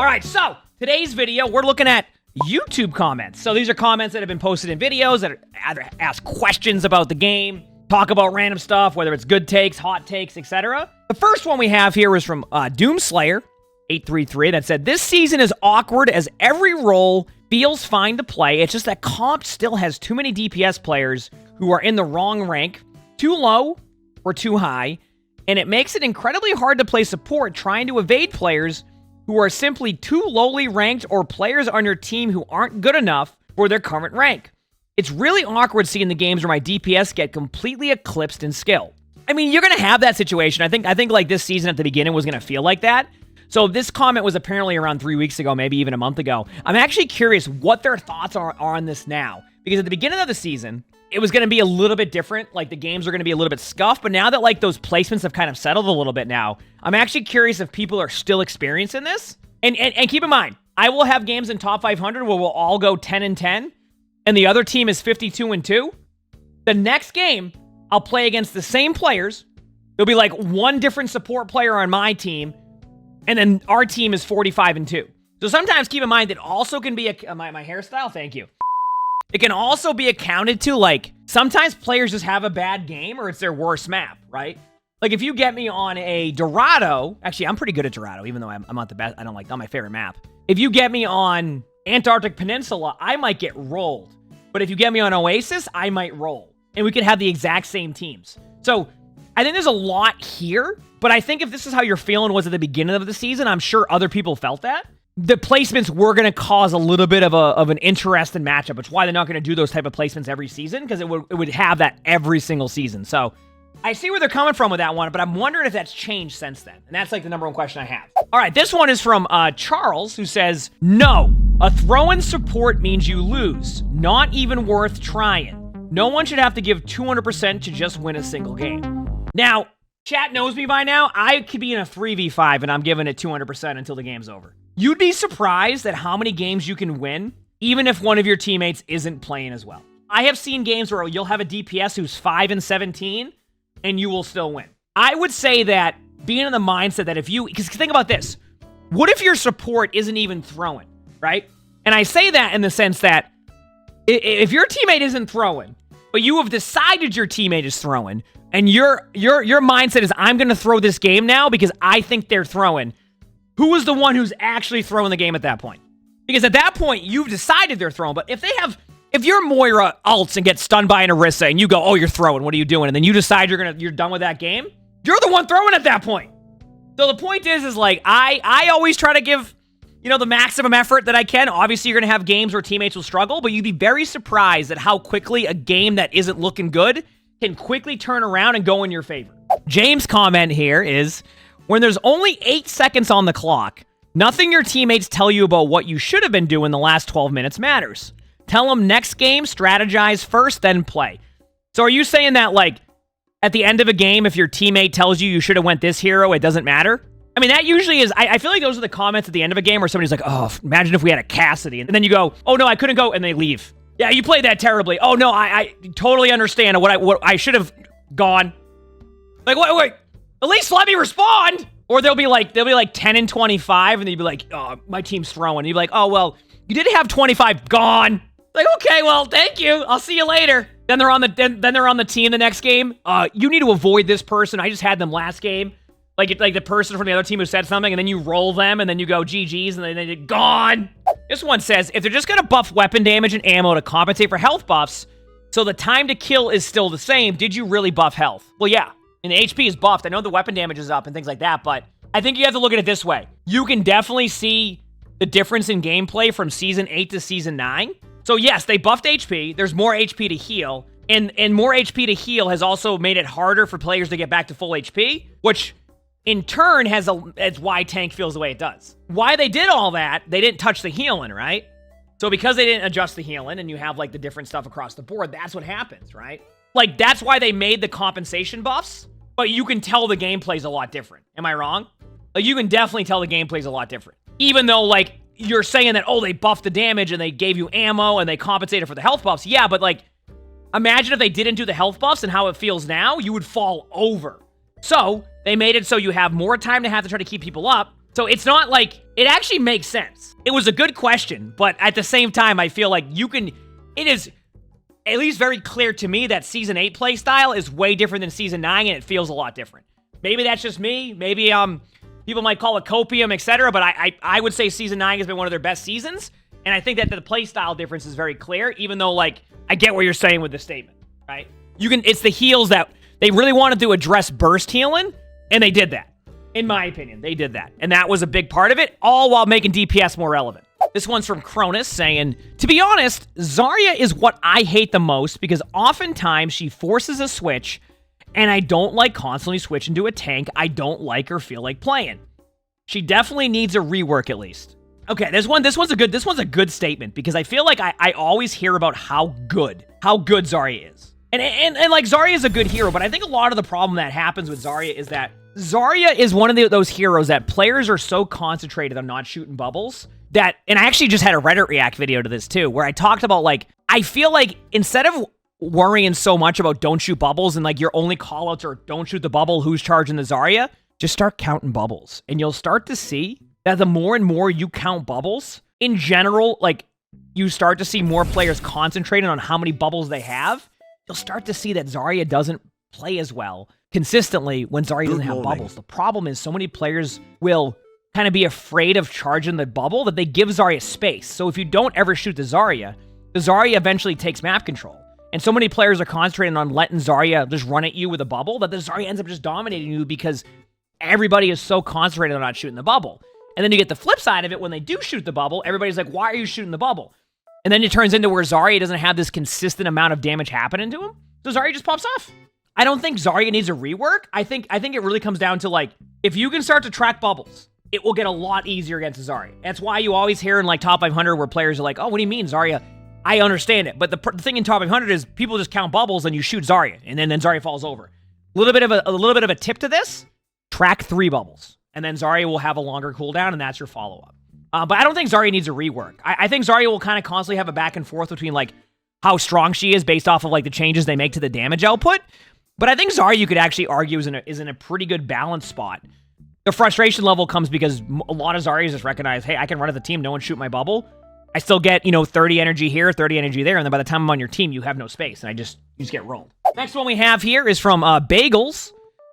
All right, so today's video, we're looking at YouTube comments. So these are comments that have been posted in videos that either ask questions about the game, talk about random stuff, whether it's good takes, hot takes, etc. The first one we have here is from Doomslayer833 that said, "This season is awkward as every role feels fine to play. It's just that comp still has too many DPS players who are in the wrong rank, too low or too high, and it makes it incredibly hard to play support trying to evade players who are simply too lowly ranked or players on your team who aren't good enough for their current rank. It's really awkward seeing the games where my DPS get completely eclipsed in skill." I mean, you're going to have that situation. I think like this season at the beginning was going to feel like that. So this comment was apparently around 3 weeks ago, maybe even a month ago. I'm actually curious what their thoughts are on this now. Because at the beginning of the season, it was going to be a little bit different. Like, the games are going to be a little bit scuffed. But now that, like, those placements have kind of settled a little bit now, I'm actually curious if people are still experiencing this. And keep in mind, I will have games in top 500 where we'll all go 10-10, and the other team is 52-2. The next game, I'll play against the same players. There'll be, like, one different support player on my team, and then our team is 45-2. So sometimes keep in mind that also can be my hairstyle, thank you. It can also be accounted to, like, sometimes players just have a bad game or it's their worst map, right? Like, if you get me on a Dorado, actually, I'm pretty good at Dorado, even though I'm not the best, not my favorite map. If you get me on Antarctic Peninsula, I might get rolled. But if you get me on Oasis, I might roll. And we could have the exact same teams. So, I think there's a lot here, but I think if this is how your feeling was at the beginning of the season, I'm sure other people felt that. The placements were going to cause a little bit of an interesting matchup, which is why they're not going to do those type of placements every season, because it would have that every single season. So, I see where they're coming from with that one, but I'm wondering if that's changed since then. And that's like the number one question I have. All right, this one is from Charles, who says, "No, a throw-in support means you lose. Not even worth trying. No one should have to give 200% to just win a single game." Now, chat knows me by now. I could be in a 3v5 and I'm giving it 200% until the game's over. You'd be surprised at how many games you can win, even if one of your teammates isn't playing as well. I have seen games where you'll have a DPS who's 5-17, and you will still win. I would say that being in the mindset that because think about this. What if your support isn't even throwing, right? And I say that in the sense that if your teammate isn't throwing, but you have decided your teammate is throwing, and your mindset is, I'm going to throw this game now because I think they're throwing, who is the one who's actually throwing the game at that point? Because at that point, you've decided they're throwing, but if your Moira ults and gets stunned by an Orisa and you go, "Oh, you're throwing, what are you doing?" And then you decide you're done with that game, you're the one throwing at that point. So the point is like, I always try to give, the maximum effort that I can. Obviously, you're going to have games where teammates will struggle, but you'd be very surprised at how quickly a game that isn't looking good can quickly turn around and go in your favor. James' comment here is, "When there's only 8 seconds on the clock, nothing your teammates tell you about what you should have been doing the last 12 minutes matters. Tell them next game, strategize first, then play." So are you saying that, like, at the end of a game, if your teammate tells you should have went this hero, it doesn't matter? I mean, that usually is, I feel like those are the comments at the end of a game where somebody's like, "Oh, imagine if we had a Cassidy." And then you go, "Oh no, I couldn't go," and they leave. "Yeah, you played that terribly." "Oh no, I totally understand what I should have gone." Like, wait, at least let me respond. Or they'll be like 10-25, and they'd be like, "Oh, my team's throwing." And you'd be like, "Oh, well, you did have 25 gone." Like, okay, well, thank you. I'll see you later. Then they're on the team the next game. You need to avoid this person. I just had them last game. Like the person from the other team who said something, and then you roll them, and then you go GG's, and then they're gone. This one says, "If they're just gonna buff weapon damage and ammo to compensate for health buffs, so the time to kill is still the same, did you really buff health?" Well, yeah. And the HP is buffed. I know the weapon damage is up and things like that, but I think you have to look at it this way. You can definitely see the difference in gameplay from Season 8 to Season 9. So yes, they buffed HP. There's more HP to heal. And more HP to heal has also made it harder for players to get back to full HP, which in turn it's why tank feels the way it does. Why they did all that, they didn't touch the healing, right? So because they didn't adjust the healing and you have like the different stuff across the board, that's what happens, right? Like, that's why they made the compensation buffs, but you can tell the gameplay's a lot different. Am I wrong? Like, you can definitely tell the gameplay's a lot different. Even though, like, you're saying that, oh, they buffed the damage and they gave you ammo and they compensated for the health buffs. Yeah, but, like, imagine if they didn't do the health buffs and how it feels now, you would fall over. So, they made it so you have more time to have to try to keep people up, So it's not like, it actually makes sense. It was a good question, but at the same time, I feel like it is at least very clear to me that Season 8 playstyle is way different than Season 9, and it feels a lot different. Maybe that's just me. Maybe people might call it copium, etc., but I would say Season 9 has been one of their best seasons, and I think that the playstyle difference is very clear, even though, like, I get what you're saying with this statement, right? It's the heals that they really wanted to address burst healing, and they did that. In my opinion, they did that. And that was a big part of it, all while making DPS more relevant. This one's from Cronus saying, to be honest, Zarya is what I hate the most because oftentimes she forces a switch and I don't like constantly switching to a tank I don't like or feel like playing. She definitely needs a rework at least. Okay, this one's a good statement because I feel like I always hear about how good Zarya is. And like Zarya is a good hero, but I think a lot of the problem that happens with Zarya is that Zarya is one of those heroes that players are so concentrated on not shooting bubbles that, and I actually just had a Reddit react video to this too, where I talked about like, I feel like instead of worrying so much about don't shoot bubbles and like your only callouts are don't shoot the bubble, who's charging the Zarya, just start counting bubbles. And you'll start to see that the more and more you count bubbles, in general, like you start to see more players concentrating on how many bubbles they have. You'll start to see that Zarya doesn't play as well consistently when Zarya doesn't have bubbles. The problem is so many players will kind of be afraid of charging the bubble that they give Zarya space. So if you don't ever shoot the Zarya eventually takes map control. And so many players are concentrating on letting Zarya just run at you with a bubble that the Zarya ends up just dominating you because everybody is so concentrated on not shooting the bubble. And then you get the flip side of it when they do shoot the bubble, everybody's like, why are you shooting the bubble? And then it turns into where Zarya doesn't have this consistent amount of damage happening to him. So Zarya just pops off. I don't think Zarya needs a rework. I think it really comes down to like, if you can start to track bubbles, it will get a lot easier against Zarya. That's why you always hear in like top 500 where players are like, oh, what do you mean Zarya? I understand it. But the thing in top 500 is people just count bubbles and you shoot Zarya and then Zarya falls over. A little bit of a tip to this, track 3 bubbles and then Zarya will have a longer cooldown and that's your follow-up. But I don't think Zarya needs a rework. I think Zarya will kind of constantly have a back and forth between like how strong she is based off of like the changes they make to the damage output. But I think Zarya, you could actually argue, is in a pretty good balance spot. The frustration level comes because a lot of Zaryas just recognize, hey, I can run at the team, no one shoot my bubble. I still get, 30 energy here, 30 energy there, and then by the time I'm on your team, you have no space, and you just get rolled. Next one we have here is from Bagels.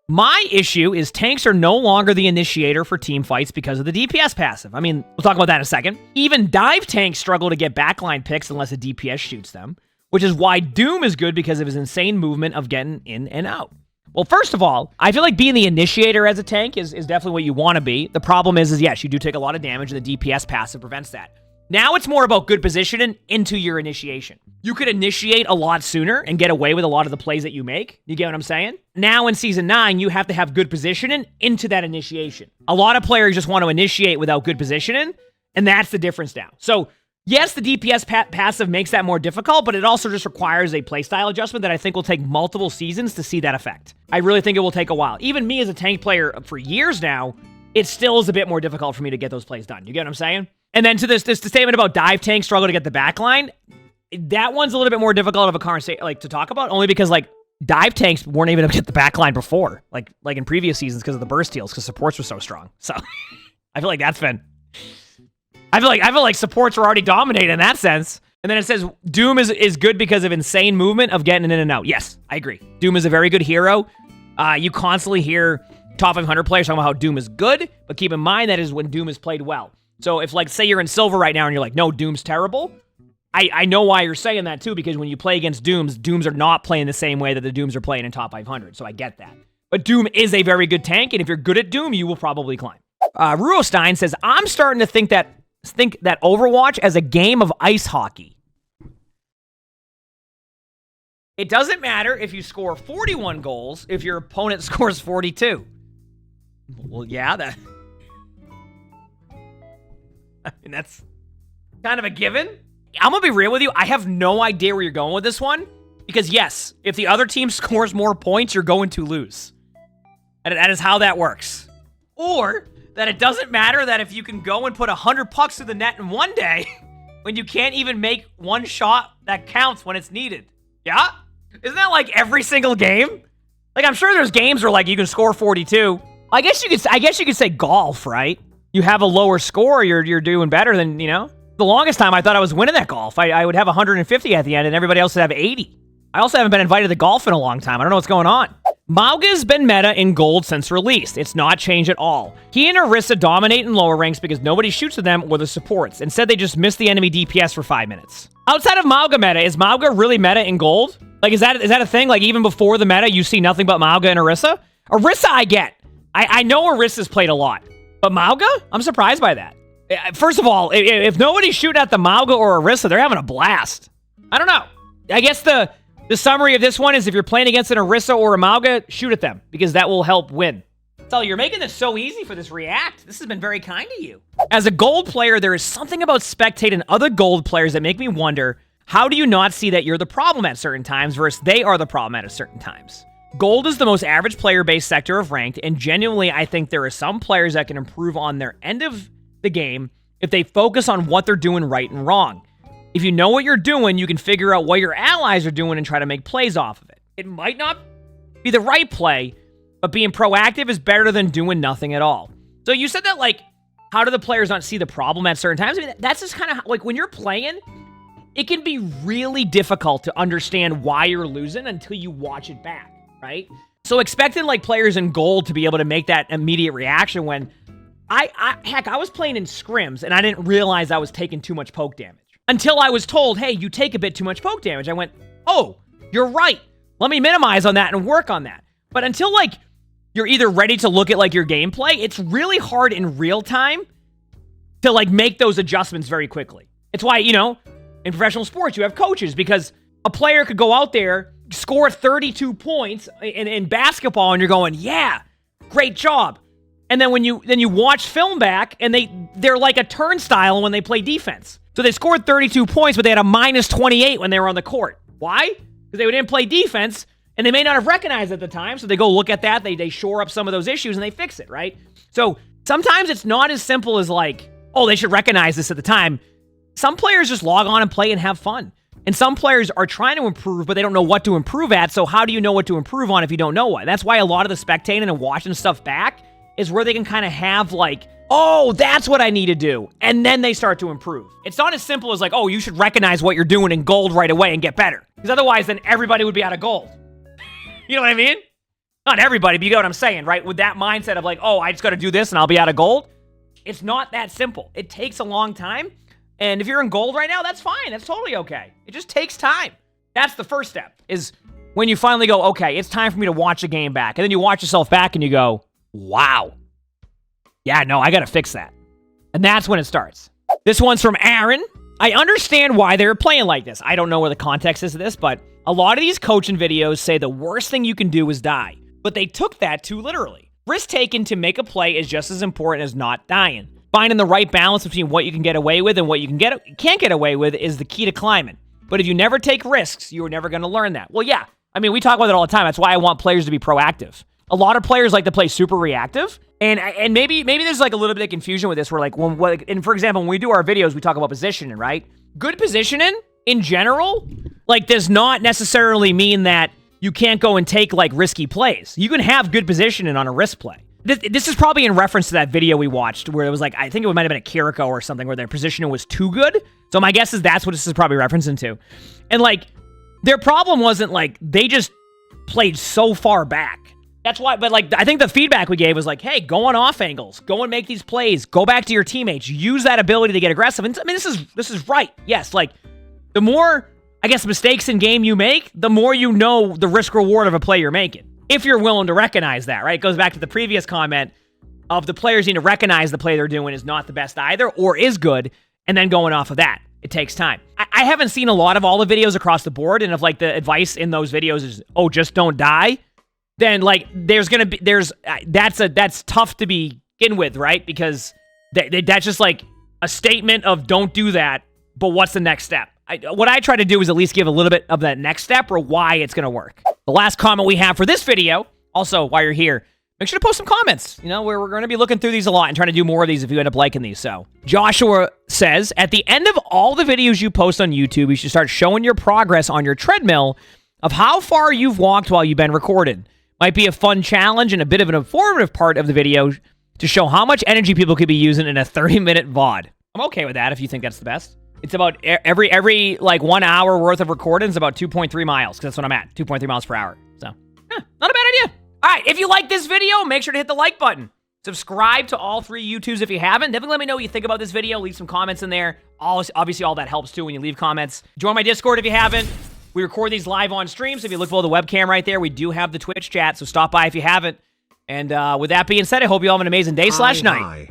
My issue is tanks are no longer the initiator for team fights because of the DPS passive. I mean, we'll talk about that in a second. Even dive tanks struggle to get backline picks unless a DPS shoots them, which is why Doom is good because of his insane movement of getting in and out. Well, first of all, I feel like being the initiator as a tank is definitely what you want to be. The problem is yes, you do take a lot of damage, and the DPS passive prevents that. Now it's more about good positioning into your initiation. You could initiate a lot sooner and get away with a lot of the plays that you make. You get what I'm saying? Now in Season 9, you have to have good positioning into that initiation. A lot of players just want to initiate without good positioning, and that's the difference now. So, yes, the DPS passive makes that more difficult, but it also just requires a playstyle adjustment that I think will take multiple seasons to see that effect. I really think it will take a while. Even me as a tank player for years now, it still is a bit more difficult for me to get those plays done. You get what I'm saying? And then to this statement about dive tanks struggle to get the backline, that one's a little bit more difficult of a conversation to talk about, only because dive tanks weren't even able to get the backline before, like in previous seasons because of the burst heals, because supports were so strong. So I feel like that's been. I feel like supports were already dominating in that sense. And then it says Doom is good because of insane movement of getting in and out. Yes, I agree. Doom is a very good hero. You constantly hear top 500 players talking about how Doom is good, but keep in mind that is when Doom is played well. So if say you're in silver right now and you're like, no, Doom's terrible. I know why you're saying that too, because when you play against Dooms are not playing the same way that the Dooms are playing in top 500. So I get that. But Doom is a very good tank, and if you're good at Doom, you will probably climb. Ruostein says, I'm starting to think that Overwatch as a game of ice hockey. It doesn't matter if you score 41 goals if your opponent scores 42. Well, yeah, I mean, that's kind of a given. I'm going to be real with you. I have no idea where you're going with this one. Because, yes, if the other team scores more points, you're going to lose. And that is how that works. Or that it doesn't matter that if you can go and put 100 pucks through the net in one day, when you can't even make one shot that counts when it's needed. Yeah? Isn't that like every single game? Like, I'm sure there's games where you can score 42. I guess you could say golf, right? you have a lower score, you're doing better than, you know? The longest time I thought I was winning that golf. I would have 150 at the end and everybody else would have 80. I also haven't been invited to golf in a long time. I don't know what's going on. Mauga's been meta in gold since released. It's not changed at all. He and Orisa dominate in lower ranks because nobody shoots with them or the supports. Instead, they just miss the enemy DPS for 5 minutes. Outside of Mauga meta, is Mauga really meta in gold? Like, is that a thing? Like, even before the meta, you see nothing but Mauga and Orisa? Orisa, I get. I know Orisa's played a lot. But Mauga? I'm surprised by that. First of all, if nobody's shooting at the Mauga or Orisa, they're having a blast. I don't know. I guess the summary of this one is if you're playing against an Orisa or a Mauga, shoot at them, because that will help win. So you're making this so easy for this react. This has been very kind to you. As a gold player, there is something about spectating other gold players that make me wonder, how do you not see that you're the problem at certain times versus they are the problem at certain times? Gold is the most average player-based sector of ranked, and genuinely, I think there are some players that can improve on their end of the game if they focus on what they're doing right and wrong. If you know what you're doing, you can figure out what your allies are doing and try to make plays off of it. It might not be the right play, but being proactive is better than doing nothing at all. So you said that, like, how do the players not see the problem at certain times? I mean, that's just kind of, like, when you're playing, it can be really difficult to understand why you're losing until you watch it back, right? So expecting, like, players in gold to be able to make that immediate reaction when heck, I was playing in scrims and I didn't realize I was taking too much poke damage. Until I was told, hey, you take a bit too much poke damage. I went, oh, you're right. Let me minimize on that and work on that. But until, like, you're either ready to look at, like, your gameplay, it's really hard in real time to, like, make those adjustments very quickly. It's why, you know, in professional sports, you have coaches, because a player could go out there, score 32 points in basketball, and you're going, yeah, great job. And then when you watch film back, and they're like a turnstile when they play defense. So they scored 32 points, but they had a minus 28 when they were on the court. Why? Because they didn't play defense, and they may not have recognized at the time, so they go look at that, they shore up some of those issues, and they fix it, right? So sometimes it's not as simple as like, oh, they should recognize this at the time. Some players just log on and play and have fun. And some players are trying to improve, but they don't know what to improve at, so how do you know what to improve on if you don't know what? That's why a lot of the spectating and watching stuff back is where they can kind of have like, oh, that's what I need to do. And then they start to improve. It's not as simple as like, oh, you should recognize what you're doing in gold right away and get better. Because otherwise, then everybody would be out of gold. You know what I mean? Not everybody, but you get what I'm saying, right? With that mindset of like, oh, I just got to do this and I'll be out of gold. It's not that simple. It takes a long time. And if you're in gold right now, that's fine. That's totally okay. It just takes time. That's the first step, is when you finally go, okay, it's time for me to watch a game back. And then you watch yourself back and you go, wow. Yeah, no, I got to fix that. And that's when it starts. This one's from Aaron. I understand why they're playing like this. I don't know where the context is of this, but a lot of these coaching videos say the worst thing you can do is die. But they took that too literally. Risk taken to make a play is just as important as not dying. Finding the right balance between what you can get away with and what you can't get away with is the key to climbing. But if you never take risks, you're never going to learn that. Well, yeah. I mean, we talk about it all the time. That's why I want players to be proactive. A lot of players like to play super reactive, and maybe there's like a little bit of confusion with this. Where like and for example, when we do our videos, we talk about positioning, right? Good positioning in general, like, does not necessarily mean that you can't go and take like risky plays. You can have good positioning on a risk play. This is probably in reference to that video we watched where it was like, I think it might have been a Kiriko or something where their positioning was too good. So my guess is that's what this is probably referencing to. And like, their problem wasn't like they just played so far back. That's why, but like, I think the feedback we gave was like, hey, go on off angles, go and make these plays, go back to your teammates, use that ability to get aggressive. And I mean, this is right. Yes, like, the more, I guess, mistakes in game you make, the more you know the risk reward of a play you're making. If you're willing to recognize that, right? It goes back to the previous comment of the players need to recognize the play they're doing is not the best either, or is good, and then going off of that. It takes time. I haven't seen a lot of all the videos across the board, and if like the advice in those videos is, oh, just don't die, then like that's tough to begin with, right? Because that's just like a statement of don't do that, but what's the next step? What I try to do is at least give a little bit of that next step or why it's going to work. The last comment we have for this video, also while you're here, make sure to post some comments. You know, we're going to be looking through these a lot and trying to do more of these if you end up liking these. So Joshua says, at the end of all the videos you post on YouTube, you should start showing your progress on your treadmill of how far you've walked while you've been recorded. Might be a fun challenge and a bit of an informative part of the video to show how much energy people could be using in a 30-minute VOD. I'm okay with that if you think that's the best. It's about every like 1 hour worth of recording is about 2.3 miles, because that's what I'm at, 2.3 miles per hour. So, not a bad idea. All right, if you like this video, make sure to hit the like button. Subscribe to all 3 YouTubes if you haven't. Definitely let me know what you think about this video. Leave some comments in there. Obviously, all that helps too when you leave comments. Join my Discord if you haven't. We record these live on stream, so if you look below the webcam right there, we do have the Twitch chat, so stop by if you haven't. And with that being said, I hope you all have an amazing day / night.